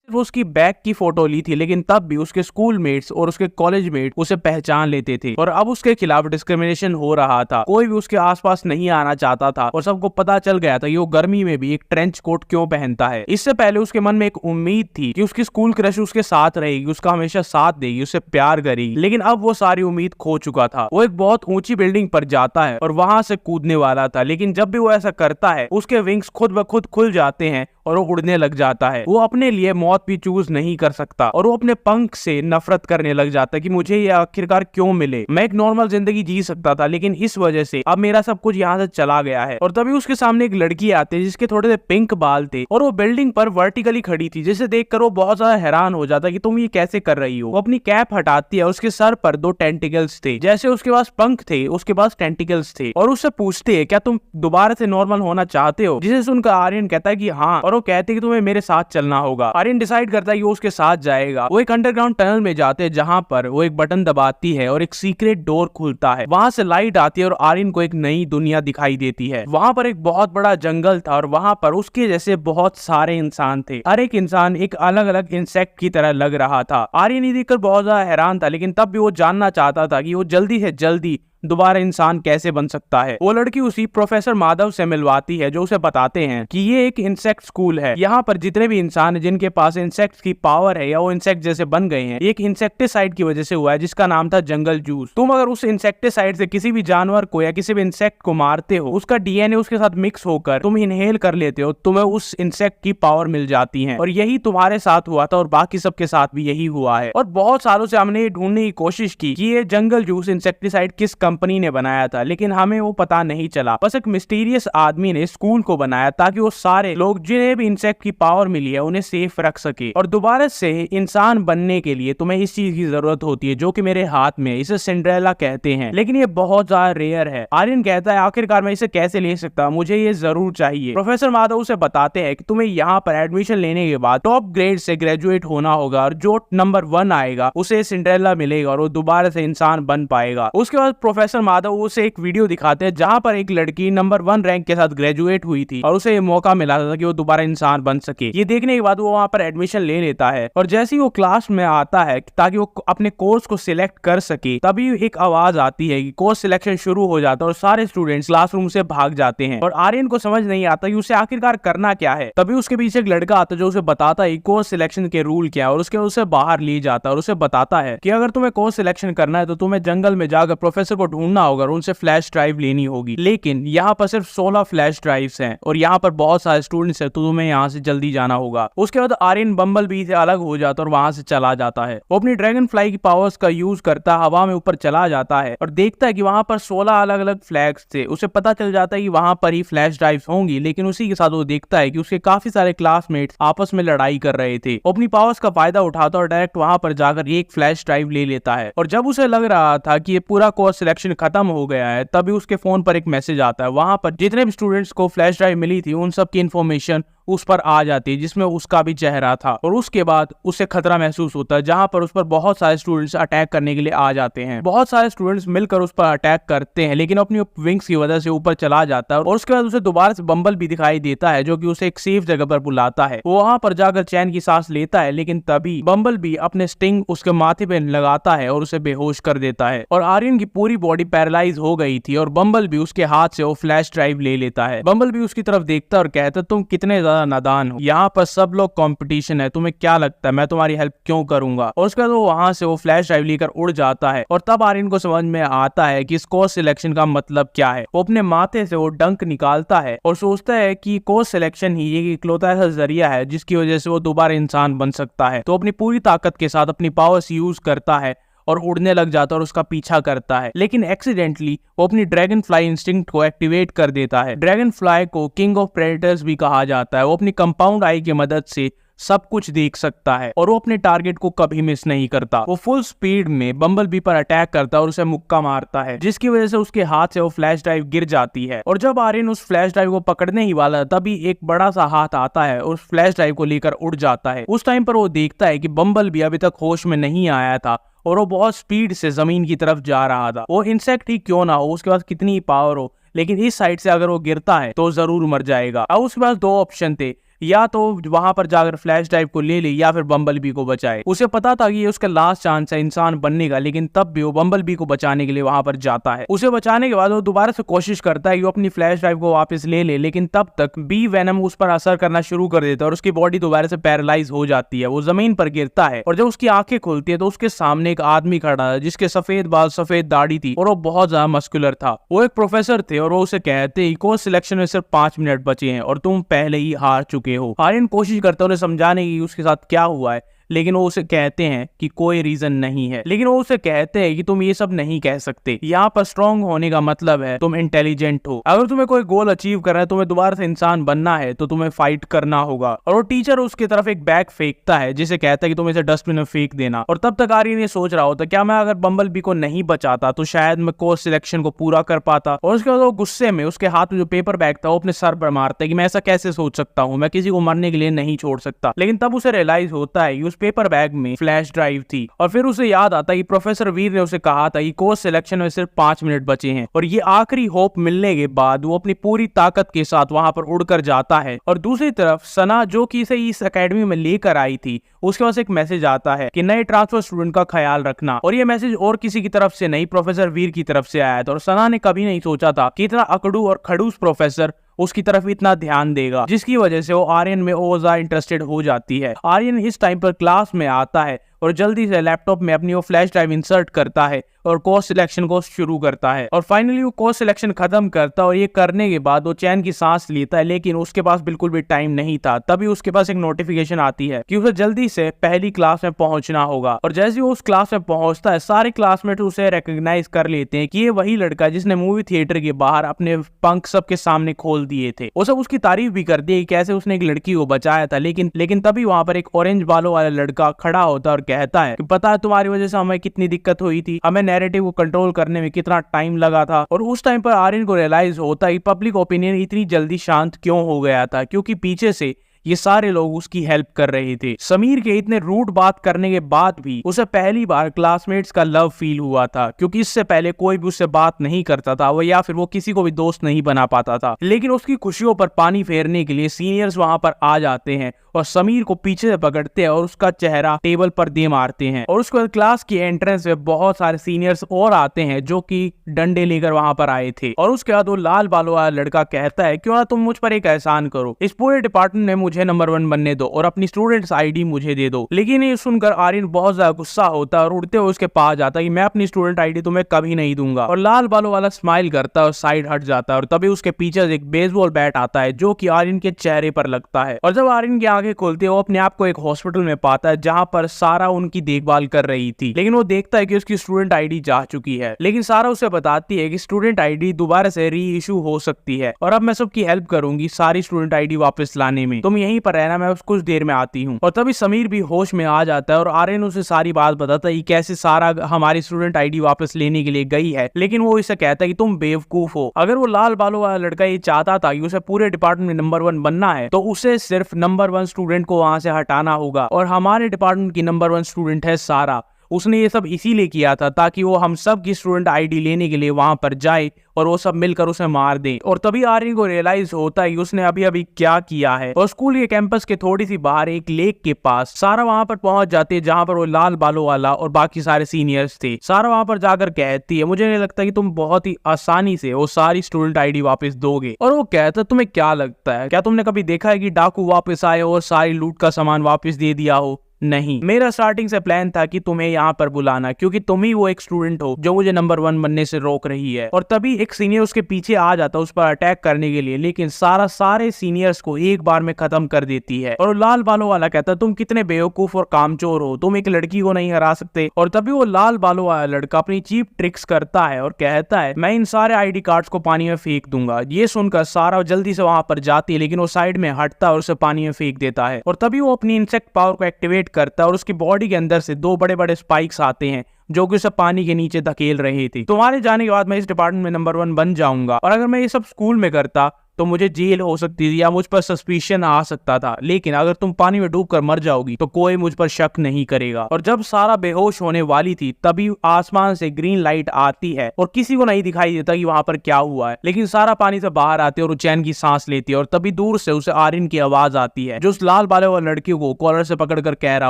वो उसकी बैग की फोटो ली थी, लेकिन तब भी उसके स्कूल मेट्स और उसके कॉलेज मेट उसे पहचान लेते थे और अब उसके खिलाफ डिस्क्रिमिनेशन हो रहा था। कोई भी उसके आसपास नहीं आना चाहता था और सबको पता चल गया था कि वो गर्मी में भी एक ट्रेंच कोट क्यों पहनता है। इससे पहले उसके मन में एक उम्मीद थी कि उसकी स्कूल क्रश उसके साथ रहेगी, उसका हमेशा साथ देगी, उससे प्यार करेगी, लेकिन अब वो सारी उम्मीद खो चुका था। वो एक बहुत ऊंची बिल्डिंग पर जाता है और वहां से कूदने वाला था, लेकिन जब भी वो ऐसा करता है उसके विंग्स खुद ब खुद खुल जाते हैं और वो उड़ने लग जाता है। वो अपने लिए मौत भी चूज नहीं कर सकता और वो अपने पंख से नफरत करने लग जाता है कि मुझे ये आखिरकार क्यों मिले। मैं एक नॉर्मल जिंदगी जी सकता था, लेकिन इस वजह से अब मेरा सब कुछ यहाँ से चला गया है। और तभी उसके सामने एक लड़की आती है जिसके थोड़े से पिंक बाल थे और वो बिल्डिंग पर वर्टिकली खड़ी थी, जिसे देखकर वो बहुत ज्यादा हैरान हो जाता है कि तुम ये कैसे कर रही हो। वो अपनी कैप हटाती है, उसके सर पर 2 टेंटिकल्स थे, जैसे उसके पास पंख थे उसके पास टेंटिकल्स थे, और उससे पूछती है क्या तुम दोबारा से नॉर्मल होना चाहते हो। जिसे सुनकर आर्यन कहता है कि हाँ, और वो कहते हैं कि तुम्हें मेरे साथ चलना होगा। आर्यन डिसाइड करता है कि वो उसके साथ जाएगा। वो एक अंडरग्राउंड टनल में जाते हैं जहां पर वो एक बटन दबाती है और एक सीक्रेट डोर खुलता है। वहां से लाइट आती है और आर्यन को एक नई दुनिया दिखाई देती है। वहां पर एक बहुत बड़ा जंगल था और वहां पर उसके जैसे बहुत सारे इंसान थे। हर एक इंसान एक अलग अलग इंसेक्ट की तरह लग रहा था। आर्यन ये देखकर बहुत ज्यादा हैरान था, लेकिन तब भी वो जानना चाहता था कि वो जल्दी से जल्दी दोबारा इंसान कैसे बन सकता है। वो लड़की उसी प्रोफेसर माधव से मिलवाती है जो उसे बताते हैं कि ये एक इंसेक्ट स्कूल है। यहाँ पर जितने भी इंसान हैं जिनके पास इंसेक्ट की पावर है या वो इंसेक्ट जैसे बन गए हैं, एक इंसेक्टिसाइड की वजह से हुआ है जिसका नाम था जंगल जूस। तुम अगर उस इंसेक्टिसाइड से किसी भी जानवर को या किसी भी इंसेक्ट को मारते हो, उसका डीएनए उसके साथ मिक्स होकर तुम इनहेल कर लेते हो, तुम्हें उस इंसेक्ट की पावर मिल जाती है। और यही तुम्हारे साथ हुआ था और बाकी सबके साथ भी यही हुआ है। और बहुत सालों से हमने ये ढूंढने की कोशिश की कि ये जंगल जूस इंसेक्टिसाइड किस कंपनी ने बनाया था, लेकिन हमें वो पता नहीं चला। बस एक मिस्टीरियस आदमी ने स्कूल को बनाया ताकि वो सारे लोग जिन्हें भी इंसेक्ट की पावर मिली है उन्हें सेफ रख सके। और दोबारा से इंसान बनने के लिए तुम्हें इस चीज की जरूरत होती है जो कि मेरे हाथ में, इसे सिंड्रेला कहते हैं, लेकिन ये बहुत ज्यादा रेयर है। आर्यन कहता है आखिरकार मैं इसे कैसे ले सकता, मुझे ये जरूर चाहिए। प्रोफेसर माधव उसे बताते हैं कि तुम्हें यहाँ पर एडमिशन लेने के बाद टॉप ग्रेड से ग्रेजुएट होना होगा और जो नंबर 1 आएगा उसे सिंड्रेला मिलेगा और वो दोबारा से इंसान बन पाएगा। उसके बाद प्रोफेसर माधव उसे एक वीडियो दिखाते हैं जहां पर एक लड़की नंबर 1 रैंक के साथ ग्रेजुएट हुई थी और उसे ये मौका मिला था कि वो दोबारा इंसान बन सके। ये देखने के बाद वो वहां पर एडमिशन ले लेता है और जैसे ही वो क्लास में आता है ताकि वो अपने कोर्स को सिलेक्ट कर सके, तभी एक आवाज आती है कि कोर्स सिलेक्शन शुरू हो जाता है और सारे स्टूडेंट्स क्लासरूम से भाग जाते हैं। और आर्यन को समझ नहीं आता कि उसे आखिरकार करना क्या है। तभी उसके पीछे एक लड़का आता है जो उसे बताता है कोर्स सिलेक्शन के रूल क्या है और उसके उसे बाहर ले जाता है और उसे बताता है कि अगर तुम्हें कोर्स सिलेक्शन करना है तो तुम्हें जंगल में जाकर प्रोफेसर को ढूंढना होगा और उनसे फ्लैश ड्राइव लेनी होगी। लेकिन यहाँ पर सिर्फ 16 फ्लैश ड्राइव्स हैं और यहाँ पर बहुत सारे स्टूडेंट्स हैं, तो तुम्हें यहाँ से जल्दी जाना होगा। उसके बाद आर्यन बम्बल बी से अलग हो जाता है और वहां से चला जाता है। वो अपनी ड्रैगन फ्लाई की पावर्स का यूज करता हवा में ऊपर चला जाता है और देखता है कि वहां पर 16 अलग अलग फ्लैग्स थे। उसे पता चल जाता है कि वहां पर ही फ्लैश ड्राइव्स होंगी, लेकिन उसी के साथ वो देखता है कि उसके काफी सारे क्लासमेट्स आपस में लड़ाई कर रहे थे। वो अपनी पावर्स का फायदा उठाता और डायरेक्ट वहां पर जाकर एक फ्लैश ड्राइव ले लेता है। और जब उसे लग रहा था कि ये पूरा कोर्स सिलेक्शन खत्म हो गया है, तभी उसके फोन पर एक मैसेज आता है। वहां पर जितने भी स्टूडेंट्स को फ्लैश ड्राइव मिली थी उन सब की इन्फॉर्मेशन उस पर आ जाती है, जिसमें उसका भी चेहरा था। और उसके बाद उसे खतरा महसूस होता है जहां पर उस पर बहुत सारे स्टूडेंट्स अटैक करने के लिए आ जाते हैं। बहुत सारे स्टूडेंट्स मिलकर उस पर अटैक करते हैं, लेकिन अपनी विंग्स की वजह से ऊपर चला जाता है। और उसके बाद उसे दोबारा से बम्बल भी दिखाई देता है जो कि उसे एक सेफ जगह पर बुलाता है। वो वहां पर जाकर चैन की सांस लेता है, लेकिन तभी बम्बल भी अपने स्टिंग उसके माथे पे लगाता है और उसे बेहोश कर देता है। और आर्यन की पूरी बॉडी पैरालाइज हो गई थी और बम्बल भी उसके हाथ से वो फ्लैश ड्राइव ले लेता है। बम्बल भी उसकी तरफ देखता है और कहता है तुम कितने ज्यादा नादान हो, यहाँ पर सब लोग कंपटीशन है, तुम्हें क्या लगता है मैं तुम्हारी हेल्प क्यों करूंगा। और उसके बाद वो वहां से वो फ्लैश ड्राइव लेकर उड़ जाता है। और तब आर्यन को समझ में आता है कि इस कोर्स सिलेक्शन का मतलब क्या है। वो अपने माथे से वो डंक निकालता है और सोचता है कि कोर्स सिलेक्शन ही ये इकलौता ऐसा जरिया है जिसकी वजह से वो दोबारा इंसान बन सकता है। तो अपनी पूरी ताकत के साथ अपनी पावर्स यूज करता है और उड़ने लग जाता है और उसका पीछा करता है, लेकिन एक्सीडेंटली वो अपनी ड्रैगन फ्लाई इंस्टिंक्ट को एक्टिवेट कर देता है। ड्रैगन फ्लाई को किंग ऑफ प्रेडेटर्स भी कहा जाता है। वो अपनी कंपाउंड आई की मदद से सब कुछ देख सकता है और वो अपने टारगेट को कभी मिस नहीं करता। वो फुल स्पीड में बम्बल बी पर अटैक करता है और उसे मुक्का मारता है, जिसकी वजह से उसके हाथ से वो फ्लैश ड्राइव गिर जाती है। और जब आर्यन उस फ्लैश ड्राइव को पकड़ने ही वाला तभी एक बड़ा सा हाथ आता है और उस फ्लैश ड्राइव को लेकर उड़ जाता है। उस टाइम पर वो देखता है कि बम्बल बी अभी तक होश में नहीं आया था और वो बहुत स्पीड से जमीन की तरफ जा रहा था। वो इंसेक्ट ही क्यों ना हो, उसके पास कितनी ही पावर हो, लेकिन इस साइड से अगर वो गिरता है तो जरूर मर जाएगा। अब उसके पास 2 ऑप्शन थे, या तो वहां पर जाकर फ्लैश ड्राइव को ले ले या फिर बम्बलबी को बचाए। उसे पता था कि ये उसका लास्ट चांस है इंसान बनने का, लेकिन तब भी वो बम्बलबी को बचाने के लिए वहां पर जाता है। उसे बचाने के बाद वो दोबारा से कोशिश करता है कि वो अपनी फ्लैश ड्राइव को वापस ले ले, लेकिन तब तक बी वेनम उस पर असर करना शुरू कर देता है और उसकी बॉडी दोबारा से पैरालाइज हो जाती है। वो जमीन पर गिरता है और जब उसकी आंखें खुलती है तो उसके सामने एक आदमी खड़ा है जिसके सफेद बाल, सफेद दाढ़ी थी और वो बहुत ज्यादा मस्कुलर था। वो एक प्रोफेसर थे और वो उसे कहते कोर्स सिलेक्शन में सिर्फ 5 मिनट बचे हैं और तुम पहले ही हार चुके हो। आर्यन कोशिश करता है उन्हें समझाने की उसके साथ क्या हुआ है, लेकिन वो उसे कहते हैं कि कोई रीजन नहीं है। लेकिन वो उसे कहते हैं कि तुम ये सब नहीं कह सकते, यहाँ पर स्ट्रांग होने का मतलब है तुम इंटेलिजेंट हो। अगर तुम्हें कोई गोल अचीव करना है, तुम्हें दोबारा से इंसान बनना है, तो तुम्हें फाइट करना होगा। और वो टीचर उसकी तरफ एक बैग फेंकता है जिसे कहता है कि तुम इसे डस्टबिन में फेंक देना। और तब तक आर्यन ये सोच रहा होता क्या मैं अगर बम्बलबी को नहीं बचाता तो शायद मैं कोर्स सिलेक्शन को पूरा कर पाता। और उसके बाद वो गुस्से में उसके हाथ में जो पेपर बैग था वो अपने सर पर मारता है कि मैं ऐसा कैसे सोच सकता हूँ, मैं किसी को मरने के लिए नहीं छोड़ सकता। लेकिन तब उसे रियलाइज होता है कि उस पेपर बैग में फ्लैश ड्राइव थी और फिर उसे याद आता है कि प्रोफेसर वीर ने उसे कहा था कि कोर्स सिलेक्शन में सिर्फ 5 मिनट बचे हैं। और ये आखिरी होप मिलने के बाद वो अपनी पूरी ताकत के साथ वहां पर उड़कर जाता है। और दूसरी तरफ सना जो कि इसे इस एकेडमी में लेकर आई थी, उसके पास एक मैसेज आता है कि नए ट्रांसफर स्टूडेंट का ख्याल रखना। और ये मैसेज और किसी की तरफ से नहीं, प्रोफेसर वीर की तरफ से आया था। और सना ने कभी नहीं सोचा था कि इतना अकड़ू और खड़ूस प्रोफेसर उसकी तरफ इतना ध्यान देगा, जिसकी वजह से वो आर्यन में और ज्यादा इंटरेस्टेड हो जाती है। आर्यन इस टाइम पर क्लास में आता है और जल्दी से लैपटॉप में अपनी वो फ्लैश ड्राइव इंसर्ट करता है और कोर्स सिलेक्शन को शुरू करता है। और फाइनली वो कोर्स सिलेक्शन खत्म करता है और ये करने के बाद वो चैन की सांस लेता है, लेकिन उसके पास बिल्कुल भी टाइम नहीं था। तभी उसके पास एक नोटिफिकेशन आती है कि उसे जल्दी से पहली क्लास में पहुंचना होगा। और जैसे वो उस क्लास में पहुंचता है, सारे क्लासमेट उसे रिकॉग्नाइज कर लेते हैं कि ये वही लड़का जिसने मूवी थिएटर के बाहर अपने पंख सबके सामने खोल दिए थे। वो सब उसकी तारीफ भी करती है कैसे उसने एक लड़की को बचाया था। लेकिन तभी वहां पर एक ऑरेंज बालों वाला लड़का खड़ा होता है और कहता है कि पता है तुम्हारी वजह से हमें कितनी दिक्कत हुई थी, हमें नैरेटिव को कंट्रोल करने में कितना टाइम लगा था। और उस टाइम पर आर्यन को रियलाइज होता है पब्लिक ओपिनियन इतनी जल्दी शांत क्यों हो गया था, क्योंकि पीछे से ये सारे लोग उसकी हेल्प कर रहे थे। समीर के इतने रूड बात करने के बाद भी उसे पहली बार क्लासमेट्स का लव फील हुआ था, क्योंकि इससे पहले कोई भी उससे बात नहीं करता था वो, या फिर वो किसी को भी दोस्त नहीं बना पाता था। लेकिन उसकी खुशियों पर पानी फेरने के लिए सीनियर्स वहां पर आ जाते हैं और समीर को पीछे से पकड़ते हैं और उसका चेहरा टेबल पर दे मारते हैं। और उसके बाद क्लास की एंट्रेंस में बहुत सारे सीनियर्स और आते हैं जो कि डंडे लेकर वहां पर आए थे। और उसके बाद वो लाल बालों वाला लड़का कहता है क्यों ना तुम मुझ पर एक एहसान करो, इस पूरे डिपार्टमेंट में मुझे नंबर 1 बनने दो और अपनी स्टूडेंट्स आईडी मुझे दे दो। लेकिन ये सुनकर आर्यन बहुत ज्यादा गुस्सा होता है और उड़ते हुए उसके पास जाता है कि मैं अपनी स्टूडेंट आईडी तुम्हें कभी नहीं दूंगा। और लाल बालों वाला स्माइल करता है और साइड हट जाता है। और तभी उसके पीछे एक बेसबॉल बैट आता है जो कि आर्यन के चेहरे पर लगता है। और जब आर्यन की आंखें खुलती है वो अपने आप को एक हॉस्पिटल में पाता है जहां पर सारा उनकी देखभाल कर रही थी। लेकिन वो देखता है कि उसकी स्टूडेंट आईडी जा चुकी है। लेकिन सारा उसे बताती है कि स्टूडेंट आईडी दोबारा से री इशू हो सकती है और अब मैं सबकी हेल्प करूंगी सारी स्टूडेंट आईडी वापस लाने में, तुम यहीं पर रहना, मैं कुछ देर में आती हूँ। और तभी समीर भी होश में आ जाता है और आर्यन उसे सारी बात बताता है कैसे सारा हमारी स्टूडेंट आईडी वापस लेने के लिए गई है। लेकिन वो इसे कहता है कि तुम बेवकूफ हो, अगर वो लाल बालों वाला लड़का ये चाहता था कि उसे पूरे डिपार्टमेंट में नंबर 1 बनना है तो उसे सिर्फ नंबर 1 स्टूडेंट को वहां से हटाना होगा। और हमारे डिपार्टमेंट की नंबर 1 स्टूडेंट है सारा, उसने ये सब इसीलिए किया था ताकि वो हम सब की स्टूडेंट आईडी लेने के लिए वहां पर जाए और वो सब मिलकर उसे मार दे। और तभी आर्यन को रियलाइज होता है कि उसने अभी अभी क्या किया है। और स्कूल के कैंपस के थोड़ी सी बाहर एक लेक के पास सारा वहां पर पहुंच जाती है जहां पर वो लाल बालों वाला और बाकी सारे सीनियर्स थे। सारा वहां पर जाकर कहती है मुझे नहीं लगता कि तुम बहुत ही आसानी से वो सारी स्टूडेंट आईडी वापस दोगे। और वो कहता है तुम्हें क्या लगता है, क्या तुमने कभी देखा है कि डाकू वापस आए और सारी लूट का सामान वापस दे दिया हो? नहीं, मेरा स्टार्टिंग से प्लान था कि तुम्हें यहाँ पर बुलाना क्योंकि तुम ही वो एक स्टूडेंट हो जो मुझे नंबर 1 बनने से रोक रही है। और तभी एक सीनियर उसके पीछे आ जाता है उस पर अटैक करने के लिए, लेकिन सारे सीनियर्स को एक बार में खत्म कर देती है। और लाल बालों वाला कहता है तुम कितने बेवकूफ और कामचोर हो, तुम एक लड़की को नहीं हरा सकते। और तभी वो लाल बालों वाला लड़का अपनी चीप ट्रिक्स करता है और कहता है मैं इन सारे आईडी कार्ड्स को पानी में फेंक दूंगा। ये सुनकर सारा जल्दी से वहां पर जाती है, लेकिन वो साइड में हटता है और उसे पानी में फेंक देता है। और तभी वो अपनी इंसेक्ट पावर को एक्टिवेट करता है और उसकी बॉडी के अंदर से 2 बड़े बड़े स्पाइक्स आते हैं जो कि उसे पानी के नीचे धकेल रहे थे। तुम्हारे जाने के बाद मैं इस डिपार्टमेंट में नंबर 1 बन जाऊंगा और अगर मैं ये सब स्कूल में करता तो मुझे जेल हो सकती थी या मुझ पर सस्पिशन आ सकता था, लेकिन अगर तुम पानी में डूबकर मर जाओगी तो कोई मुझ पर शक नहीं करेगा। और जब सारा बेहोश होने वाली थी तभी आसमान से ग्रीन लाइट आती है और किसी को नहीं दिखाई देता कि वहां पर क्या हुआ है, लेकिन सारा पानी से बाहर आती है और चैन की सांस लेती है। और तभी दूर से उसे आर्यन की आवाज आती है जो उस लाल बाले वाले लड़की को कॉलर से पकड़कर कह रहा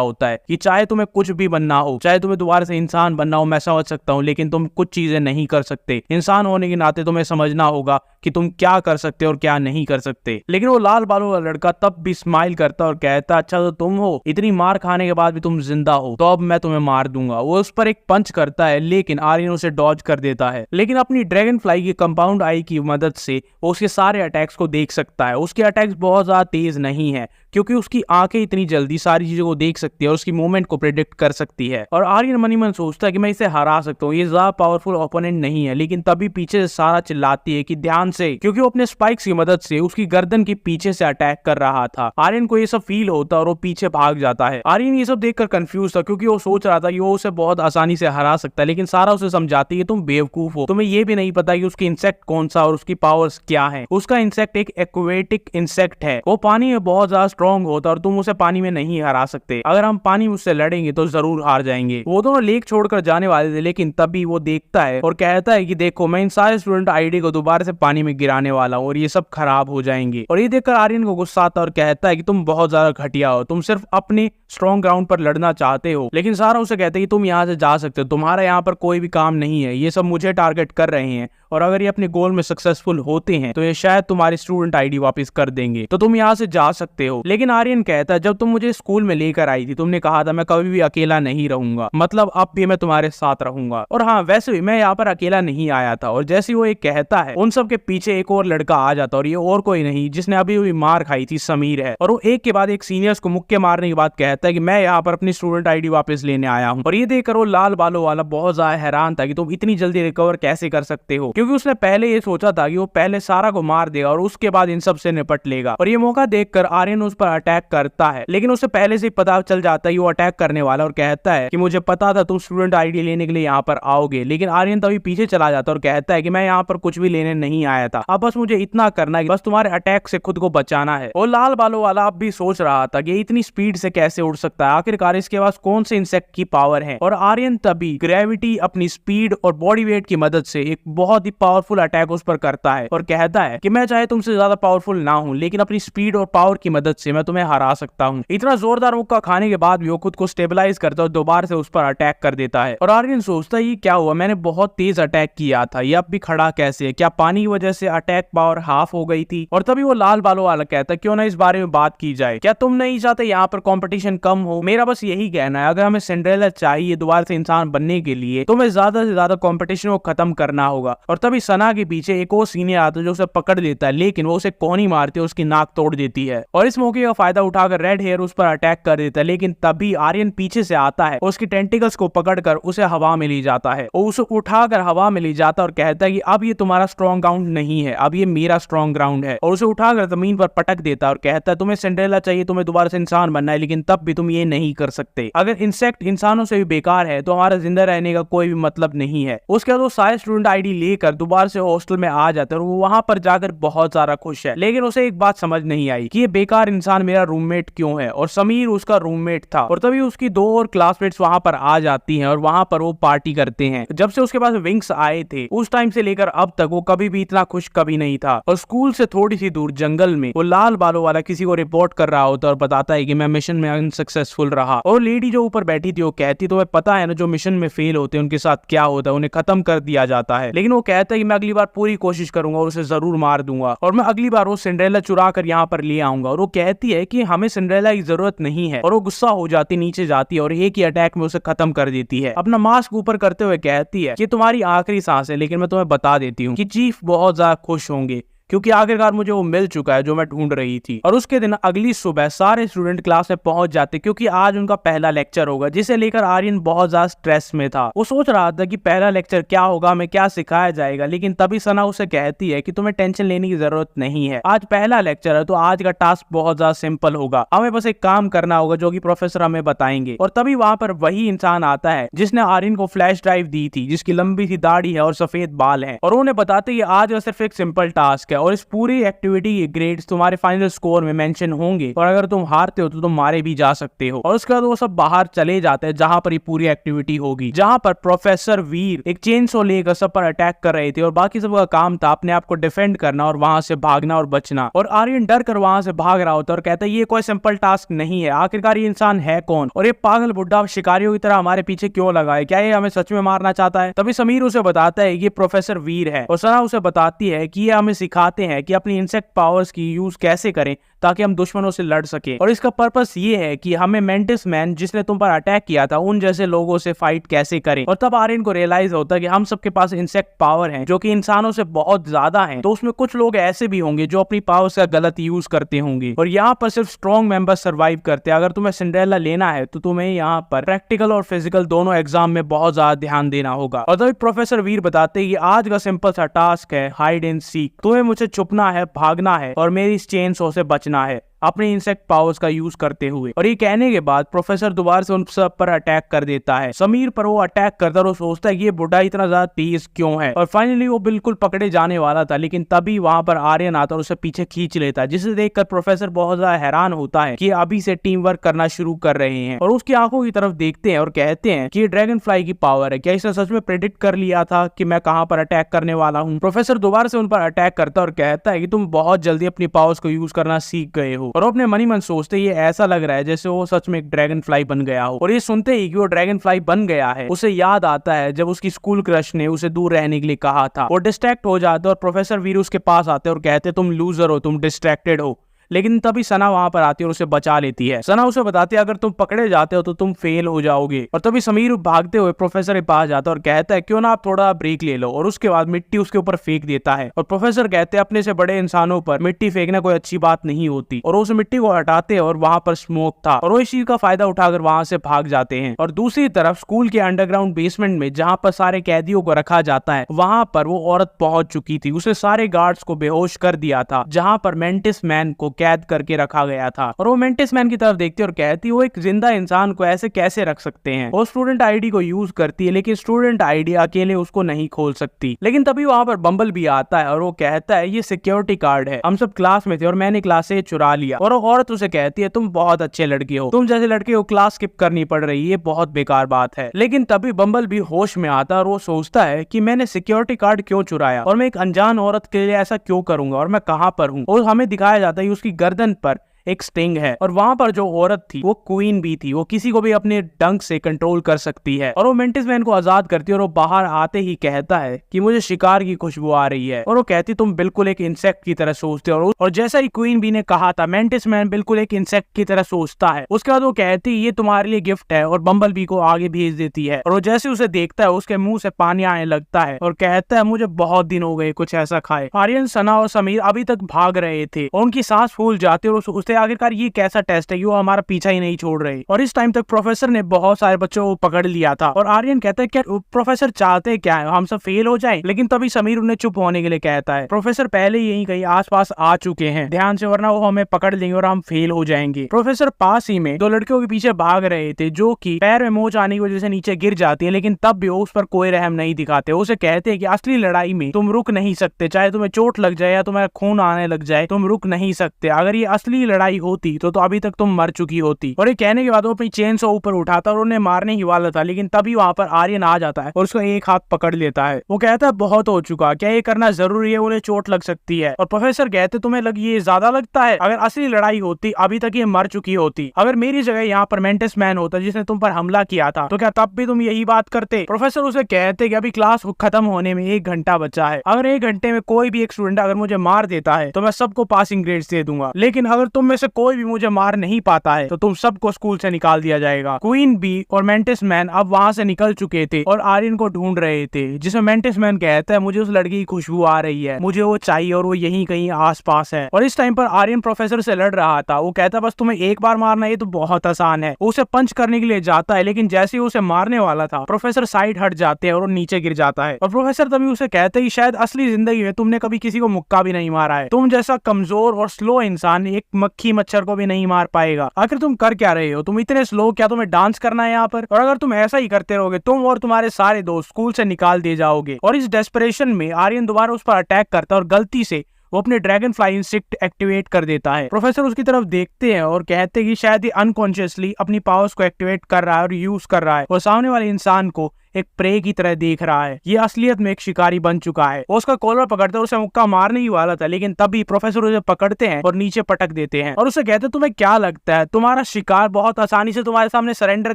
होता है कि चाहे तुम्हें कुछ भी बनना हो, चाहे तुम्हें दोबारा से इंसान बनना हो, मैं समझ सकता हूँ, लेकिन तुम कुछ चीजें नहीं कर सकते। इंसान होने के नाते तुम्हें समझना होगा कि तुम क्या कर सकते और क्या नहीं कर सकते। लेकिन वो लाल बालों वाला लड़का तब भी स्माइल करता और कहता, अच्छा तो तुम हो, इतनी मार खाने के बाद भी तुम जिंदा हो, तो अब मैं तुम्हें मार दूंगा। वो उस पर एक पंच करता है लेकिन आर्यन उसे डॉज कर देता है। लेकिन अपनी ड्रैगन फ्लाई की कंपाउंड आई की मदद से वो उसके सारे अटैक्स को देख सकता है। उसके अटैक्स बहुत ज्यादा तेज नहीं है क्योंकि उसकी आंखें इतनी जल्दी सारी चीजों को देख सकती है और उसकी मूवमेंट को प्रेडिक्ट कर सकती है। और आर्यन मनी मन सोचता है कि मैं इसे हरा सकता हूँ, ये ज्यादा पावरफुल ओपोनेंट नहीं है। लेकिन तभी पीछे से सारा चिल्लाती है कि ध्यान से, क्योंकि वो अपने स्पाइक्स की मदद से उसकी गर्दन के पीछे से अटैक कर रहा था। आर्यन को ये सब फील होता है और वो पीछे भाग जाता है। आर्यन ये सब देखकर कंफ्यूज था क्योंकि वो सोच रहा था कि वो उसे बहुत आसानी से हरा सकता है, लेकिन सारा उसे समझाती है कि तुम बेवकूफ हो, तुम्हें ये भी नहीं पता कि उसकी इंसेक्ट कौन सा और उसकी पावर्स क्या है। उसका इंसेक्ट एक एक्वेटिक इंसेक्ट है, वो पानी में बहुत ज्यादा स्ट्रॉन्ग होता है और तुम उसे पानी में नहीं हरा सकते। अगर हम पानी में उससे लड़ेंगे तो जरूर हार जाएंगे। वो दोनों लेक छोड़कर जाने वाले थे, लेकिन तभी वो देखता है और कहता है कि देखो, मैं इन सारे स्टूडेंट आईडी को दोबारा से पानी में गिराने वाला हूँ और ये सब खराब हो जाएंगे। और ये देखकर आर्यन को गुस्सा आता है और कहता है कि तुम बहुत ज्यादा घटिया हो, तुम सिर्फ अपने स्ट्रॉन्ग ग्राउंड पर लड़ना चाहते हो। लेकिन सारा उसे कहते हैं कि तुम यहाँ से जा सकते हो, तुम्हारा यहाँ पर कोई भी काम नहीं है, ये सब मुझे टारगेट कर रहे हैं और अगर ये अपने गोल में सक्सेसफुल होते हैं तो ये शायद तुम्हारी स्टूडेंट आईडी वापस कर देंगे, तो तुम यहाँ से जा सकते हो। लेकिन आर्यन कहता है, जब तुम मुझे स्कूल में लेकर आई थी तुमने कहा था मैं कभी भी अकेला नहीं रहूंगा, मतलब अब भी मैं तुम्हारे साथ रहूंगा। और हाँ, वैसे भी मैं यहाँ पर अकेला नहीं आया था। और जैसे वो एक कहता है, उन सब के पीछे एक और लड़का आ जाता है और ये और कोई नहीं जिसने अभी अभी मार खाई थी, समीर है। और वो एक के बाद एक सीनियर्स को मुक्के मारने के बाद कहता है कि मैं यहाँ पर अपनी स्टूडेंट आईडी वापस लेने आया हूँ। और ये देखकर वो लाल बालों वाला बहुत ज्यादा हैरान था कि तुम इतनी जल्दी रिकवर कैसे कर सकते हो, क्योंकि उसने पहले ये सोचा था कि वो पहले सारा को मार देगा और उसके बाद इन सब से निपट लेगा। और ये मौका देखकर आर्यन उस पर अटैक करता है, लेकिन उसे पहले से पता चल जाता है कि वो अटैक करने वाला और कहता है कि मुझे पता था तुम स्टूडेंट आईडी लेने के लिए यहाँ पर आओगे। लेकिन आर्यन तभी पीछे चला जाता है और कहता है कि मैं यहाँ पर कुछ भी लेने नहीं आया था, अब बस मुझे इतना करना है, बस तुम्हारे अटैक से खुद को बचाना है। और लाल बालों वाला अब भी सोच रहा था कि इतनी स्पीड से कैसे उड़ सकता है, आखिरकार इसके पास कौन से इंसेक्ट की पावर है। और आर्यन तभी ग्रेविटी, अपनी स्पीड और बॉडी वेट की मदद से एक बहुत ही पावरफुल अटैक उस पर करता है और कहता है कि मैं चाहे तुमसे ज्यादा पावरफुल ना हूं, लेकिन अपनी स्पीड और पावर की मदद से मैं तुम्हें हरा सकता हूं। इतना जोरदार मुक्का खाने के बाद भी वो खुद को स्टेबलाइज करता है और दोबारा से उस पर अटैक कर देता है। और आर्यन सोचता है ये क्या हुआ, मैंने बहुत तेज अटैक किया था, ये अब भी खड़ा कैसे है, क्या पानी की वजह से अटैक पावर हाफ हो गई थी। और तभी वो लाल बालों वाला कहता है, क्यों ना इस बारे में बात की जाए, क्या तुम नहीं चाहते यहाँ पर कंपटीशन कम हो? मेरा बस यही कहना है, अगर हमें सिंड्रेला चाहिए दोबारा से इंसान बनने के लिए तो हमें ज्यादा से ज्यादा कंपटीशन को खत्म करना होगा। और तभी सना के पीछे एक और सीनियर आता है जो उसे पकड़ लेता है, लेकिन वो उसे कोनी मारती है, उसकी नाक तोड़ देती है। और इस मौके का फायदा उठाकर रेड हेयर उस पर अटैक कर देता है, लेकिन तभी आर्यन पीछे से आता है, उसकी टेंटिकल्स को पकड़कर उसे हवा में ले जाता है और उसे उठाकर हवा में ले जाता और कहता है कि अब ये तुम्हारा स्ट्रॉन्ग ग्राउंड नहीं है, अब ये मेरा स्ट्रॉन्ग ग्राउंड है। और उसे उठाकर जमीन पर पटक देता है और कहता है तुम्हें सिंड्रेला चाहिए, तुम्हें दोबारा से इंसान बनना है, लेकिन तब भी तुम ये नहीं कर सकते। अगर इंसेक्ट इंसानों से भी बेकार है तो हमारा जिंदा रहने का कोई भी मतलब नहीं है। उसके बाद वो सारे स्टूडेंट आईडी लेकर दोबारा से हॉस्टल में आ जाते हैं और वो वहां पर जाकर बहुत सारा खुश है। लेकिन उसे एक बात समझ नहीं आई कि ये बेकार इंसान मेरा रूममेट क्यों है, और समीर उसका रूममेट था। और तभी उसकी दो और क्लासमेट्स वहां पर आ जाती हैं और वहां पर वो पार्टी करते हैं। जब से उसके पास विंग्स आए थे उस टाइम से लेकर अब तक वो कभी भी इतना खुश कभी नहीं था। और स्कूल से थोड़ी सी दूर जंगल में वो लाल बालों वाला किसी को रिपोर्ट कर रहा होता है और बताता है कि मैं मिशन में अनसक्सेसफुल रहा। और लेडी जो ऊपर बैठी थी वो कहती, तुम्हें पता है ना जो मिशन में फेल होते हैं उनके साथ क्या होता है, उन्हें खत्म कर दिया जाता है। लेकिन वो कहता है कि मैं अगली बार पूरी कोशिश करूंगा और उसे जरूर मार दूंगा और मैं अगली बार वो सिंड्रेला चुरा कर यहाँ पर ले आऊंगा। और वो कहती है कि हमें सिंड्रेला की जरूरत नहीं है। और वो गुस्सा हो जाती, नीचे जाती है और एक ही अटैक में उसे खत्म कर देती है। अपना मास्क ऊपर करते हुए कहती है कि तुम्हारी आखिरी सांस है, लेकिन मैं तुम्हें बता देती हूँ कि चीफ बहुत ज्यादा खुश होंगे क्योंकि आखिरकार मुझे वो मिल चुका है जो मैं ढूंढ रही थी। और उसके दिन अगली सुबह सारे स्टूडेंट क्लास में पहुंच जाते क्योंकि आज उनका पहला लेक्चर होगा, जिसे लेकर आर्यन बहुत ज्यादा स्ट्रेस में था। वो सोच रहा था कि पहला लेक्चर क्या होगा, हमें क्या सिखाया जाएगा। लेकिन तभी सना उसे कहती है कि तुम्हें टेंशन लेने की जरूरत नहीं है, आज पहला लेक्चर है तो आज का टास्क बहुत ज्यादा सिंपल होगा, हमें बस एक काम करना होगा जो कि प्रोफेसर हमें बताएंगे। और तभी वहां पर वही इंसान आता है जिसने आर्यन को फ्लैश ड्राइव दी थी, जिसकी लंबी सी दाढ़ी है और सफेद बाल है। और उन्हें बताते आज का सिर्फ एक सिंपल टास्क है और इस पूरी एक्टिविटी के ग्रेड्स तुम्हारे फाइनल स्कोर में मेंशन होंगे और अगर तुम हारते हो तो तुम मारे भी जा सकते हो। और उसके बाद वो सब बाहर चले जाते हैं जहां पर ये पूरी एक्टिविटी होगी, जहां पर प्रोफेसर वीर एक चेनसो लेकर सब पर अटैक कर रहे थे और बाकी सबका काम था अपने आप को डिफेंड करना और वहां से भागना और बचना। और आर्यन डर कर वहां से भाग रहा होता है और कहता है ये कोई सिंपल टास्क नहीं है, आखिरकार ये इंसान है कौन और ये पागल बुड्ढा शिकारियों की तरह हमारे पीछे क्यों लगा है, क्या ये हमें सच में मारना चाहता है। तभी समीर उसे बताता है ये प्रोफेसर वीर है और सना उसे बताती है कि ये हमें सिखाते हैं कि अपनी इंसेक्ट पावर्स की यूज कैसे करें ताकि हम दुश्मनों से लड़ सके। और इसका पर्पस ये है कि हमें मेंटिस मैन जिसने तुम पर अटैक किया था उन जैसे लोगों से फाइट कैसे करें। और तब आर्यन को रियलाइज होता है कि हम सबके पास इंसेक्ट पावर है जो कि इंसानों से बहुत ज्यादा है, तो उसमें कुछ लोग ऐसे भी होंगे जो अपनी पावर्स का गलत यूज करते होंगे और यहाँ पर सिर्फ स्ट्रॉन्ग मेंबर्स सर्वाइव करते हैं। अगर तुम्हें सिंड्रेला लेना है तो तुम्हें यहाँ पर प्रैक्टिकल और फिजिकल दोनों एग्जाम में बहुत ज्यादा ध्यान देना होगा। और तभी प्रोफेसर वीर बताते हैं कि आज का सिंपल सा टास्क है हाइड एंड सीक, तुम्हें मुझे छुपना है, भागना है और मेरी इस चेनसो से बचना है अपने इंसेक्ट पावर्स का यूज करते हुए। और ये कहने के बाद प्रोफेसर दोबारा से उन सब पर अटैक कर देता है। समीर पर वो अटैक करता है और सोचता है कि ये बुढ़ा इतना ज्यादा तेज क्यों है और फाइनली वो बिल्कुल पकड़े जाने वाला था, लेकिन तभी वहां पर आर्यन आता और उसे पीछे खींच लेता है, जिसे देखकर प्रोफेसर बहुत ज्यादा हैरान होता है कि अभी से टीम वर्क करना शुरू कर रहे हैं। और उसकी आंखों की तरफ देखते हैं और कहते हैं कि ये ड्रैगन फ्लाई की पावर है, क्या इसने सच में प्रेडिक्ट कर लिया था कि मैं कहां पर अटैक करने वाला हूँ। प्रोफेसर दोबारा से उन पर अटैक करता है और कहता है कि तुम बहुत जल्दी अपनी पावर्स को यूज करना सीख गए हो। और अपने मनी मन सोचते ये ऐसा लग रहा है जैसे वो सच में एक ड्रैगन फ्लाई बन गया हो। और ये सुनते ही कि वो ड्रैगन फ्लाई बन गया है उसे याद आता है जब उसकी स्कूल क्रश ने उसे दूर रहने के लिए कहा था। वो डिस्ट्रैक्ट हो जाते और प्रोफेसर वीर उसके पास आते और कहते तुम लूजर हो, तुम डिस्ट्रैक्टेड हो। लेकिन तभी सना वहां पर आती है और उसे बचा लेती है। सना उसे बताती है अगर तुम पकड़े जाते हो तो तुम फेल हो जाओगे। और तभी समीर भागते हुए प्रोफेसर के पास जाता है और कहता है क्यों ना आप थोड़ा ब्रेक ले लो, और उसके बाद मिट्टी उसके ऊपर फेंक देता है। और प्रोफेसर कहते हैं अपने से बड़े इंसानों पर मिट्टी फेंकना कोई अच्छी बात नहीं होती। और उस मिट्टी को हटाते हैं और वहां पर स्मोक था और वो इस चीज का फायदा उठाकर वहां से भाग जाते हैं। और दूसरी तरफ स्कूल के अंडरग्राउंड बेसमेंट में जहां पर सारे कैदियों को रखा जाता है वहां पर वो औरत पहुंच चुकी थी। उसे सारे गार्ड्स को बेहोश कर दिया था जहां पर मेंटिस मैन को कैद करके रखा गया था। और वो मेंटिस मैन की तरफ देखती है और कहती है वो एक जिंदा इंसान को ऐसे कैसे रख सकते हैं। वो स्टूडेंट आईडी को यूज करती है लेकिन स्टूडेंट आईडी अकेले उसको नहीं खोल सकती। लेकिन तभी वहां पर बम्बल भी आता है और वो कहता है ये सिक्योरिटी कार्ड है, हम सब क्लास में थे और मैंने क्लास से चुरा लिया। और वो औरत उसे कहती है तुम बहुत अच्छे लड़के हो, तुम जैसे लड़के को क्लास स्किप करनी पड़ रही है, ये बहुत बेकार बात है। लेकिन तभी बम्बल भी होश में आता है और वो सोचता है कि मैंने सिक्योरिटी कार्ड क्यों चुराया और मैं एक अनजान औरत के लिए ऐसा क्यों करूंगा और मैं कहां पर हूँ। और हमें दिखाया जाता है उसकी गर्दन पर एक स्टिंग है और वहां पर जो औरत थी वो क्वीन भी थी, वो किसी को भी अपने डंक से कंट्रोल कर सकती है। और वो मेंटिस मैन को आजाद करती है और वो बाहर आते ही कहता है कि मुझे शिकार की खुशबू आ रही है। और वो कहती तुम बिल्कुल एक इंसेक्ट की तरह सोचते हो। और जैसा ही क्वीन बी ने कहा था मेंटिस मैन बिल्कुल एक इंसेक्ट की तरह सोचता है। उसके बाद वो कहती ये तुम्हारे लिए गिफ्ट है और बम्बल बी को आगे भेज देती है। और वो जैसे उसे देखता है उसके मुंह से पानी आने लगता है और कहता है मुझे बहुत दिन हो गए कुछ ऐसा खाए। आर्यन, सना और समीर अभी तक भाग रहे थे और उनकी सांस फूल जाती है और सोचते आखिरकार ये कैसा टेस्ट है, ये हमारा पीछा ही नहीं छोड़ रहे। और इस टाइम तक प्रोफेसर ने बहुत सारे बच्चों को पकड़ लिया था और आर्यन कहता है क्या प्रोफेसर चाहते क्या है, हम सब फेल हो जाएं। लेकिन तभी समीर उन्हें चुप होने के लिए कहता है प्रोफेसर पहले यही कहीं आसपास आ चुके हैं, ध्यान से वरना वो हमें पकड़ लेंगे और हम फेल हो जाएंगे। प्रोफेसर पास ही में दो लड़कियों के पीछे भाग रहे थे जो कि पैर में मोच आने की वजह से नीचे गिर जाती है, लेकिन तब भी उस पर कोई रहम नहीं दिखाते। उसे कहते हैं कि असली लड़ाई में तुम रुक नहीं सकते, चाहे तुम्हें चोट लग जाए या तुम्हारा खून आने लग जाए तुम रुक नहीं सकते। अगर ये असली लड़ाई होती तो अभी तक तुम मर चुकी होती। और ये कहने के बाद वो अपनी चेन से ऊपर उठाता और उन्हें मारने ही वाला था, लेकिन तभी वहां पर आर्यन आ जाता है और उसको एक हाथ पकड़ लेता है। वो कहता है बहुत हो चुका, क्या ये करना जरूरी है, उन्हें चोट लग सकती है। और प्रोफेसर कहते तुम्हें ये ज्यादा लगता है, अगर असली लड़ाई होती अभी तक ये मर चुकी होती। अगर मेरी जगह यहाँ पर मेंटिस मैन होता जिसने तुम पर हमला किया था तो क्या तब भी तुम यही बात करते। प्रोफेसर उसे कहते कि अभी क्लास खत्म होने में 1 घंटा बचा है, अगर 1 घंटे में कोई भी एक स्टूडेंट अगर मुझे मार देता है तो मैं सबको पासिंग ग्रेड्स दे दूंगा, लेकिन अगर तुम में से कोई भी मुझे मार नहीं पाता है तो तुम सबको स्कूल से निकाल दिया जाएगा। क्वीन बी और मेंटिस मैन अब वहां से निकल चुके थे और आर्यन को ढूंढ रहे थे, जिसमें मेंटिस मैन कहता है मुझे उस लड़की की खुशबू आ रही है, मुझे वो चाहिए और वो यहीं कहीं आसपास है। और इस टाइम पर आर्यन प्रोफेसर से लड़ रहा था। वो कहता बस तुम्हें एक बार मारना है, ये तो बहुत आसान है। उसे पंच करने के लिए जाता है, लेकिन जैसे ही उसे मारने वाला था प्रोफेसर साइड हट जाते हैं और वो नीचे गिर जाता है। और प्रोफेसर तभी उसे कहते हैं शायद असली जिंदगी में तुमने कभी किसी को मुक्का भी नहीं मारा है, तुम जैसा कमजोर और स्लो इंसान एक मक्खी मच्छर को भी नहीं मार पाएगा। आखिर तुम कर क्या रहे हो, तुम इतने स्लो, क्या तुम्हें डांस करना है यहाँ पर? और अगर तुम ऐसा ही करते रहोगे तुम और तुम्हारे सारे दोस्त स्कूल से निकाल दिए जाओगे। और इस डेस्परेशन में आर्यन दोबारा उस पर अटैक करता है और गलती से वो अपने ड्रैगन फ्लाई इंस्टिंक्ट एक्टिवेट कर देता है। प्रोफेसर उसकी तरफ देखते हैं और कहते हैं कि शायद ये अनकॉन्शियसली अपनी पावर्स को एक्टिवेट कर रहा है और यूज कर रहा है और सामने वाले इंसान को एक प्रे की तरह देख रहा है। ये असलियत में एक शिकारी बन चुका है। वो उसका कॉलर पकड़ता है, उसे मुक्का मारने ही वाला था, लेकिन तभी प्रोफेसर उसे पकड़ते हैं और नीचे पटक देते हैं और उसे कहते हैं तुम्हें क्या लगता है तुम्हारा शिकार बहुत आसानी से तुम्हारे सामने सरेंडर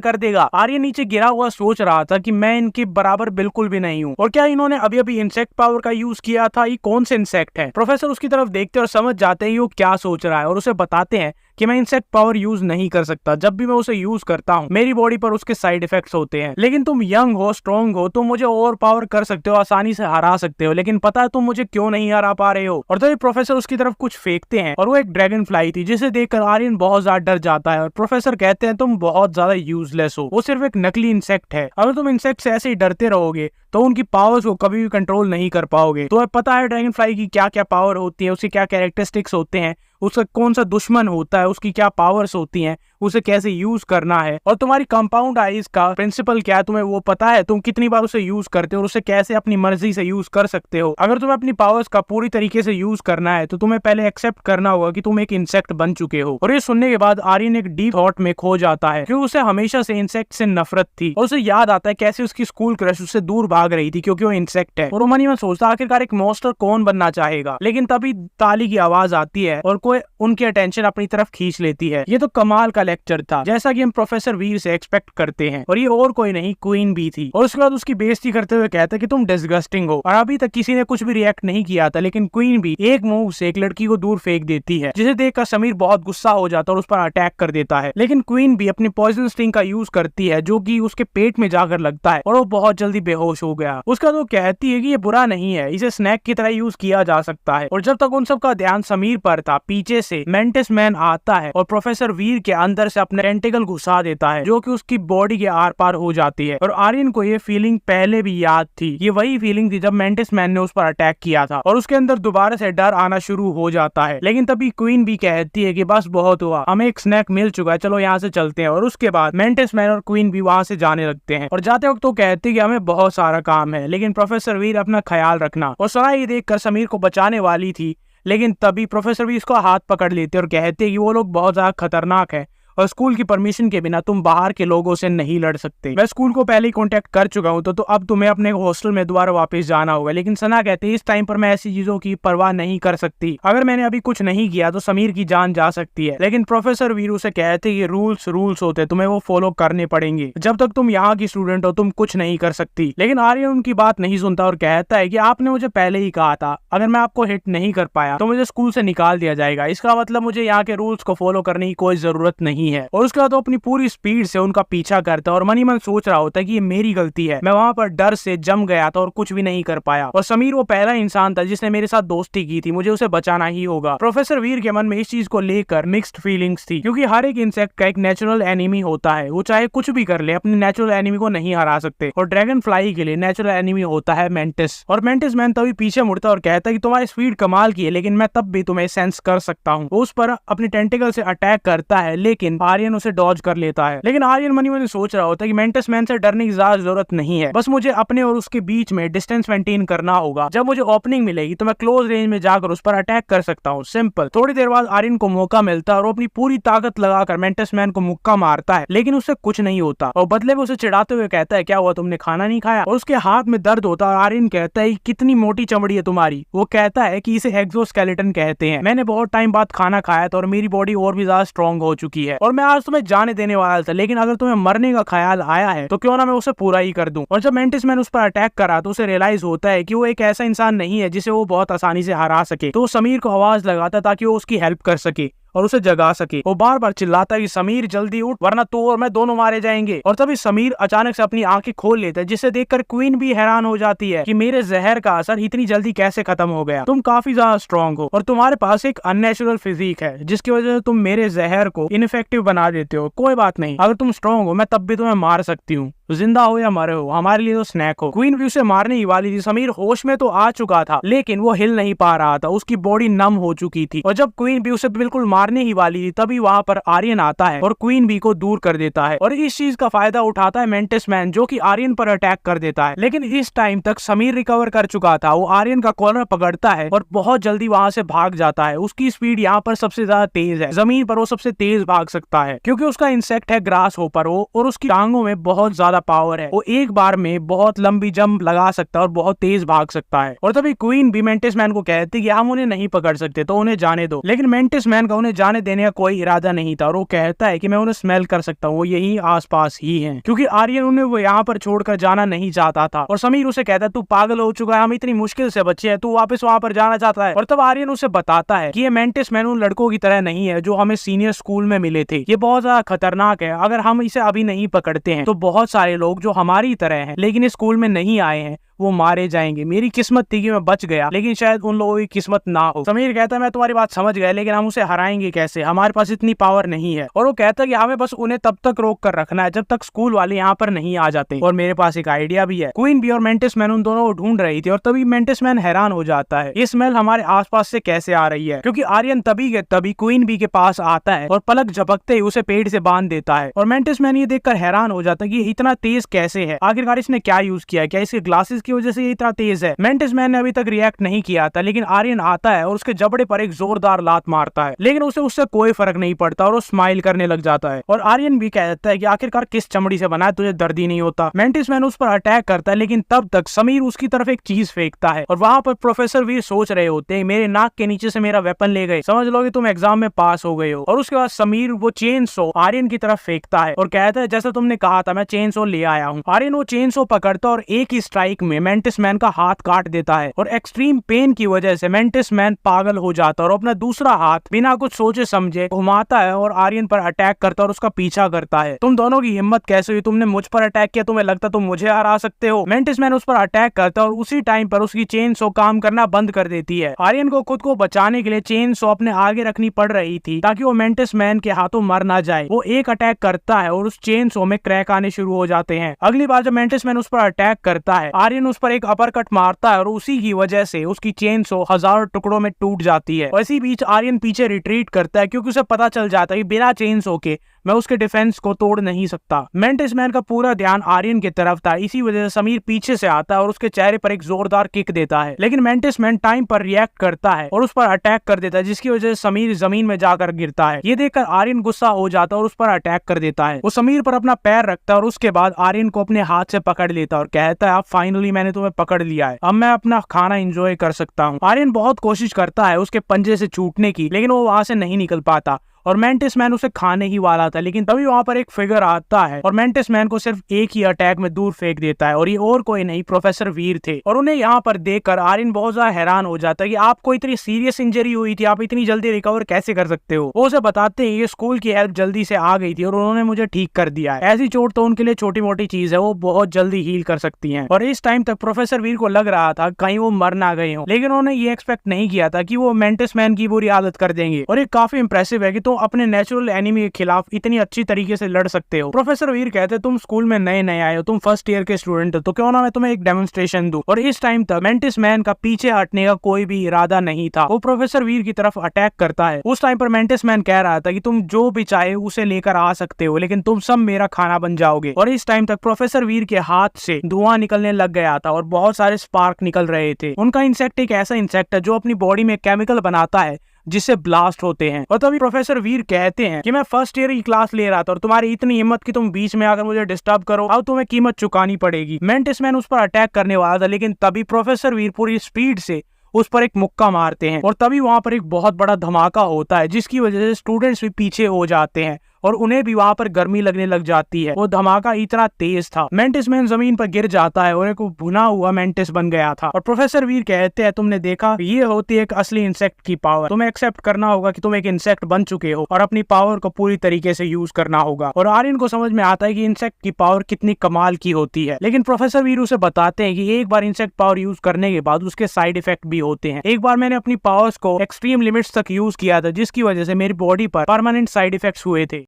कर देगा? आर्यन नीचे गिरा हुआ सोच रहा था कि मैं इनके बराबर बिल्कुल भी नहीं हूँ, और क्या इन्होंने अभी अभी इंसेक्ट पावर का यूज किया था? ये कौन से इंसेक्ट है? प्रोफेसर उसकी तरफ देखते और समझ जाते हैं वो क्या सोच रहा है और उसे बताते हैं कि मैं इंसेक्ट पावर यूज नहीं कर सकता। जब भी मैं उसे यूज करता हूँ मेरी बॉडी पर उसके साइड इफेक्ट्स होते हैं, लेकिन तुम यंग हो, स्ट्रॉन्ग हो, तुम मुझे ओवर पावर कर सकते हो, आसानी से हरा सकते हो, लेकिन पता है तुम मुझे क्यों नहीं हरा पा रहे हो? और तो ये प्रोफेसर उसकी तरफ कुछ फेंकते हैं और वो एक ड्रैगन फ्लाई थी, जिसे देखकर आर्यन बहुत ज्यादा डर जाता है और प्रोफेसर कहते हैं तुम बहुत ज्यादा यूजलेस हो, वो सिर्फ एक नकली इंसेक्ट है। अगर तुम इंसेक्ट से ऐसे ही डरते रहोगे तो उनकी पावर्स को कभी भी कंट्रोल नहीं कर पाओगे। तो पता है ड्रैगन फ्लाई की क्या क्या पावर होती है, उसके क्या कैरेक्टरिस्टिक्स होते हैं, उसका कौन सा दुश्मन होता है, उसकी क्या पावर्स होती हैं, उसे कैसे यूज करना है, और तुम्हारी कंपाउंड आइज का प्रिंसिपल क्या है तुम्हें वो पता है? तुम कितनी बार उसे यूज करते हो और उसे कैसे अपनी मर्जी से यूज कर सकते हो? अगर तुम्हें अपनी पावर्स का पूरी तरीके से यूज करना है तो तुम्हें पहले एक्सेप्ट करना होगा कि तुम एक इंसेक्ट बन चुके हो। और ये सुनने के बाद आर्यन एक डीप थॉट में खो जाता है, क्योंकि उसे हमेशा से इंसेक्ट से नफरत थी और उसे याद आता है कैसे उसकी स्कूल क्रश उससे दूर भाग रही थी क्योंकि वो इंसेक्ट है। और वो मनी में सोचता आखिरकार एक मॉन्स्टर कौन बनना चाहेगा, लेकिन तभी ताली की आवाज आती है और कोई उनकी अटेंशन अपनी तरफ खींच लेती है। ये तो कमाल का लेक्चर था, जैसा कि हम प्रोफेसर वीर से एक्सपेक्ट करते हैं, और ये और कोई नहीं क्वीन बी थी। और उसके बाद उसकी बेइज्जती करते हुए कहता है कि तुम डिस्गस्टिंग हो, और अभी तक किसी ने कुछ भी रिएक्ट नहीं किया था, लेकिन क्वीन बी एक मूव से एक लड़की को दूर फेंक देती है, जिसे देखकर समीर बहुत गुस्सा हो जाता है और उस पर अटैक कर देता है। लेकिन क्वीन बी अपनी पॉइजन स्टिंग का यूज करती है, जो कि उसके पेट में जाकर लगता है और वो बहुत जल्दी बेहोश हो गया। उसका तो कहती है कि ये बुरा नहीं है, इसे स्नैक की तरह यूज किया जा सकता है। और जब तक उन सबका ध्यान समीर पर था, पीछे से मेंटिस मैन आता है और प्रोफेसर वीर के अंदर से अपने टेंटिकल घुसा देता है, जो कि उसकी बॉडी के आर पार हो जाती है। और आर्यन को ये फीलिंग पहले भी याद थी, ये वही फीलिंग थी जब मेंटिस मैन ने उस पर अटैक किया था, और उसके अंदर दोबारा से डर आना शुरू हो जाता है। लेकिन तभी क्वीन भी कहती है कि बस बहुत हुआ, हमें एक स्नैक मिल चुका है, चलो यहाँ से चलते हैं। और उसके बाद मेंटिस मैन और क्वीन भी वहां से जाने लगते हैं, और जाते वक्त तो कहते हैं कि हमें बहुत सारा काम है, लेकिन प्रोफेसर वीर अपना ख्याल रखना। और सना ये देखकर समीर को बचाने वाली थी, लेकिन तभी प्रोफेसर भी इसको हाथ पकड़ लेते और कहते कि वो लोग बहुत ज्यादा खतरनाक है और स्कूल की परमिशन के बिना तुम बाहर के लोगों से नहीं लड़ सकते। मैं स्कूल को पहले ही कांटेक्ट कर चुका हूं, तो अब तुम्हें अपने हॉस्टल में दोबारा वापस जाना होगा। लेकिन सना कहते हैं इस टाइम पर मैं ऐसी चीजों की परवाह नहीं कर सकती, अगर मैंने अभी कुछ नहीं किया तो समीर की जान जा सकती है। लेकिन प्रोफेसर वीरू से कहते ये रूल्स होते हैं, तुम्हें वो फॉलो करने पड़ेंगे, जब तक तुम यहाँ की स्टूडेंट हो तुम कुछ नहीं कर सकती। लेकिन आर्यन उनकी बात नहीं सुनता और कहता है कि आपने मुझे पहले ही कहा था, अगर मैं आपको हिट नहीं कर पाया तो मुझे स्कूल से निकाल दिया जाएगा, इसका मतलब मुझे यहाँ के रूल्स को फॉलो करने की कोई जरूरत नहीं है। और उसके बाद अपनी पूरी स्पीड से उनका पीछा करता है और मनी मन सोच रहा होता है कि ये मेरी गलती है, मैं वहां पर डर से जम गया था और कुछ भी नहीं कर पाया, और समीर वो पहला इंसान था जिसने मेरे साथ दोस्ती की थी, मुझे उसे बचाना ही होगा। प्रोफेसर वीर के मन में इस चीज को लेकर मिक्स्ड फीलिंग्स थी, क्योंकि हर एक इंसेक्ट का एक नेचुरल एनिमी होता है, वो चाहे कुछ भी कर ले अपने नेचुरल एनिमी को नहीं हरा सकते। और ड्रैगन फ्लाई के लिए नेचुरल एनिमी होता है मेंटिस। और मेंटिस मैन तभी पीछे मुड़ता और कहता है कि तुम्हारी स्पीड कमाल की है, लेकिन मैं तब भी तुम्हें सेंस कर सकता हूँ। वो उस पर अपनी टेंटिकल से अटैक करता है, लेकिन आर्यन उसे डॉज कर लेता है। लेकिन आर्यन मनी मन सोच रहा होता है कि मेंटिस मैन से डरने की ज्यादा जरूरत नहीं है, बस मुझे अपने और उसके बीच में डिस्टेंस मेंटेन करना होगा। जब मुझे ओपनिंग मिलेगी तो मैं क्लोज रेंज में जाकर उस पर अटैक कर सकता हूँ, सिंपल। थोड़ी देर बाद आर्यन को मौका मिलता है और वो अपनी पूरी ताकत लगाकर मेंटिस मैन को मुक्का मारता है, लेकिन उससे कुछ नहीं होता, और बदले में उसे चिढ़ाते हुए कहता है क्या हुआ, तुमने खाना नहीं खाया? और उसके हाथ में दर्द होता है और आर्यन कहता है कितनी मोटी चमड़ी है तुम्हारी। वो कहता है कि इसे एक्सोस्केलेटन कहते हैं, मैंने बहुत टाइम बाद खाना खाया था और मेरी बॉडी और भी ज्यादा स्ट्रॉन्ग हो चुकी है, और मैं आज तुम्हें जाने देने वाला था, लेकिन अगर तुम्हें मरने का ख्याल आया है तो क्यों ना मैं उसे पूरा ही कर दूं। और जब मेंटिस मैन उस पर अटैक करा तो उसे रियलाइज होता है कि वो एक ऐसा इंसान नहीं है जिसे वो बहुत आसानी से हरा सके, तो समीर को आवाज लगाता ताकि वो उसकी हेल्प कर सके और उसे जगा सके। वो बार बार चिल्लाता है कि समीर जल्दी उठ, वरना तू और मैं दोनों मारे जाएंगे। और तभी समीर अचानक से अपनी आंखें खोल लेता है, जिसे देखकर क्वीन भी हैरान हो जाती है कि मेरे जहर का असर इतनी जल्दी कैसे खत्म हो गया। तुम काफी ज्यादा स्ट्रॉन्ग हो और तुम्हारे पास एक अननेचुरल फिजिक है, जिसकी वजह से तुम मेरे जहर को इनफेक्टिव बना देते हो। कोई बात नहीं, अगर तुम स्ट्रॉन्ग हो मैं तब भी तुम्हें मार सकती हूँ। जिंदा हो या मरे हो, हमारे लिए तो स्नैक हो। क्वीन भी उसे मारने ही वाली थी। समीर होश में तो आ चुका था लेकिन वो हिल नहीं पा रहा था, उसकी बॉडी नम हो चुकी थी। और जब क्वीन भी उसे बिल्कुल मारने ही वाली थी तभी वहां पर आर्यन आता है और क्वीन बी को दूर कर देता है। और इस चीज का फायदा उठाता है मेंटिस मैन, जो कि आर्यन पर अटैक कर देता है। लेकिन इस टाइम तक समीर रिकवर कर चुका था। वो आर्यन का कॉलर पकड़ता है और बहुत जल्दी वहां से भाग जाता है। उसकी स्पीड यहाँ पर सबसे ज्यादा तेज है, जमीन पर वो सबसे तेज भाग सकता है क्योंकि उसका इंसेक्ट है ग्रास होपर वो, और उसकी टांगों में बहुत ज्यादा पावर है। वो एक बार में बहुत लंबी जंप लगा सकता है और बहुत तेज भाग सकता है। और तभी क्वीन भी मेंटिस मैन को कहती कि हम उन्हें नहीं पकड़ सकते तो उन्हें जाने दो। लेकिन मेंटिस मैन का उन्हें जाने देने का कोई इरादा नहीं था और वो कहता है कि मैं उन्हें स्मेल कर सकता हूँ, वो यही आसपास ही है, क्योंकि आर्यन उन्हें वो यहाँ पर छोड़कर जाना नहीं चाहता था। और समीर उसे कहता है तू पागल हो चुका है, हम इतनी मुश्किल से बचे हैं, तू वापस वहां पर जाना चाहता है। और तब आर्यन उसे बताता है कि ये मेंटिस मैन उन लड़कों की तरह नहीं है जो हमें सीनियर स्कूल में मिले थे। ये बहुत ज्यादा खतरनाक है, अगर हम इसे अभी नहीं पकड़ते हैं तो बहुत सारे लोग जो हमारी तरह हैं लेकिन इस स्कूल में नहीं आए हैं वो मारे जाएंगे। मेरी किस्मत थी कि मैं बच गया, लेकिन शायद उन लोगों की किस्मत ना हो। समीर कहता है मैं तुम्हारी बात समझ गया, लेकिन हम उसे हराएंगे कैसे, हमारे पास इतनी पावर नहीं है। और वो कहता है कि हमें बस उन्हें तब तक रोक कर रखना है जब तक स्कूल वाले यहाँ पर नहीं आ जाते। और मेरे पास एक आइडिया भी है। क्वीन बी और मेंटिस मैन उन दोनों को ढूंढ रही थी और तभी मेंटिस मैन हैरान हो जाता है ये स्मेल हमारे आसपास से कैसे आ रही है, क्योंकि आर्यन तभी के तभी क्वीन बी के पास आता है और पलक झपकते ही उसे पेड़ से बांध देता है। और मेंटिस मैन ये देखकर हैरान हो जाता है कि इतना तेज कैसे है, आखिरकार इसने क्या यूज किया है, क्या इसके ग्लासेस की वजह से ये इतना तेज है। मेंटिस मैन ने अभी तक रिएक्ट नहीं किया था, लेकिन आर्यन आता है और उसके जबड़े पर एक जोरदार लात मारता है, लेकिन उसे उससे कोई फर्क नहीं पड़ता और वो स्माइल करने लग जाता है। और आर्यन भी कहता है कि आखिरकार किस चमड़ी से बना है, तुझे दर्द ही नहीं होता। मेंटिस मैन उस पर अटैक करता है, लेकिन तब तक समीर उसकी तरफ एक चीज फेंकता है और वहां पर प्रोफेसर वीर सोच रहे होते हैं मेरे नाक के नीचे से मेरा वेपन ले गए, समझ लो कि तुम एग्जाम में पास हो गए हो। और उसके बाद समीर वो चेन सो आर्यन की तरफ फेंकता है और कहता है जैसा तुमने कहा था मैं चेन सो ले आया हूँ। आर्यन वो चेन सो पकड़ता और एक ही स्ट्राइक में मेंटिस मैन का हाथ काट देता है और एक्सट्रीम पेन की वजह से मेंटिस मैन पागल हो जाता है और अपना दूसरा हाथ बिना कुछ सोचे समझे घुमाता है और आर्यन पर अटैक करता है और उसका पीछा करता है। तुम दोनों की हिम्मत कैसे हुई, तुमने मुझ पर अटैक किया, तुम्हें लगता तुम मुझे हरा सकते हो। मेंटिस मैन उस पर अटैक करता है और उसी टाइम पर उसकी चेन सो काम करना बंद कर देती है। आर्यन को खुद को बचाने के लिए चेन सो अपने आगे रखनी पड़ रही थी ताकि वो मेंटिस मैन के हाथों मर ना जाए। वो एक अटैक करता है और उस चेन सो में क्रैक आने शुरू हो जाते हैं। अगली बार जब मेंटिस मैन उस पर अटैक करता है आर्यन उस पर एक अपर कट मारता है और उसी की वजह से उसकी चेन सो हजारों टुकड़ों में टूट जाती है। इसी बीच आर्यन पीछे रिट्रीट करता है क्योंकि उसे पता चल जाता है कि बिना चेन सो के मैं उसके डिफेंस को तोड़ नहीं सकता। मेंटिस मैन का पूरा ध्यान आर्यन की तरफ था, इसी वजह से समीर पीछे से आता है और उसके चेहरे पर एक जोरदार किक देता है, लेकिन मेंटिस मैन टाइम पर रिएक्ट करता है और उस पर अटैक कर देता है, जिसकी वजह से समीर जमीन में जाकर गिरता है। ये देखकर आर्यन गुस्सा हो जाता है और उस पर अटैक कर देता है। वो समीर पर अपना पैर रखता है और उसके बाद आर्यन को अपने हाथ से पकड़ लेता है और कहता है अब फाइनली मैंने तुम्हें पकड़ लिया है, अब मैं अपना खाना एंजॉय कर सकता हूँ। आर्यन बहुत कोशिश करता है उसके पंजे से छूटने की, लेकिन वो वहां से नहीं निकल पाता और मेंटिस मैन उसे खाने ही वाला था। लेकिन तभी वहां पर एक फिगर आता है और मेंटिस मैन को सिर्फ एक ही अटैक में दूर फेंक देता है और ये और कोई नहीं प्रोफेसर वीर थे। और उन्हें यहाँ पर देखकर आर्यन बहुत ज्यादा हैरान हो जाता है कि आपको इतनी सीरियस इंजरी हुई थी, आप इतनी जल्दी रिकवर कैसे कर सकते हो। वो उसे बताते हैं ये स्कूल की हेल्प जल्दी से आ गई थी और उन्होंने मुझे ठीक कर दिया है। ऐसी चोट तो उनके लिए छोटी मोटी चीज है, वो बहुत जल्दी हील कर सकती है। और इस टाइम तक प्रोफेसर वीर को लग रहा था कहीं वो मर ना गए हो, लेकिन उन्होंने ये एक्सपेक्ट नहीं किया था कि वो मेंटिस मैन की बुरी आदत कर देंगे। और ये काफी इंप्रेसिव है कि तुम अपने नेचुरल एनिमी के खिलाफ इतनी अच्छी तरीके से लड़ सकते हो। प्रोफेसर वीर कहते तुम स्कूल में नए नए आए हो, तुम फर्स्ट ईयर के स्टूडेंट हो, तो क्यों ना मैं तुम्हें एक डेमोन्स्ट्रेशन दूं। और इस टाइम तक मेंटिस मैन का पीछे हटने का कोई भी इरादा नहीं था, वो प्रोफेसर वीर की तरफ अटैक करता है। उस टाइम पर मेंटिस मैन कह रहा था कि तुम जो भी चाहे उसे लेकर आ सकते हो, लेकिन तुम सब मेरा खाना बन जाओगे। और इस टाइम तक प्रोफेसर वीर के हाथ से धुआं निकलने लग गया था और बहुत सारे स्पार्क निकल रहे थे। उनका इंसेक्ट एक ऐसा इंसेक्ट है जो अपनी बॉडी में केमिकल बनाता है जिससे ब्लास्ट होते हैं। और तभी प्रोफेसर वीर कहते हैं कि मैं फर्स्ट ईयर की क्लास ले रहा था और तुम्हारी इतनी हिम्मत कि तुम बीच में आकर मुझे डिस्टर्ब करो, अब तुम्हें कीमत चुकानी पड़ेगी। मेंटिस मैन उस पर अटैक करने वाला था, लेकिन तभी प्रोफेसर वीर पूरी स्पीड से उस पर एक मुक्का मारते हैं और तभी वहां पर एक बहुत बड़ा धमाका होता है, जिसकी वजह से स्टूडेंट्स भी पीछे हो जाते हैं और उन्हें भी वहां पर गर्मी लगने लग जाती है। वो धमाका इतना तेज था, मेंटिस मैन जमीन पर गिर जाता है और एक भुना हुआ मेंटिस बन गया था। और प्रोफेसर वीर कहते हैं तुमने देखा, ये होती है एक असली इंसेक्ट की पावर। तुम्हें एक्सेप्ट करना होगा कि तुम एक इंसेक्ट बन चुके हो और अपनी पावर को पूरी तरीके से यूज करना होगा। और आर्यन को समझ में आता है कि इंसेक्ट की पावर कितनी कमाल की होती है, लेकिन प्रोफेसर वीर उसे बताते हैं कि एक बार इंसेक्ट पावर यूज करने के बाद उसके साइड इफेक्ट भी होते हैं। एक बार मैंने अपनी पावर्स को एक्सट्रीम लिमिट्स तक यूज किया था, जिसकी वजह से मेरी बॉडी पर परमानेंट साइड इफेक्ट्स हुए थे।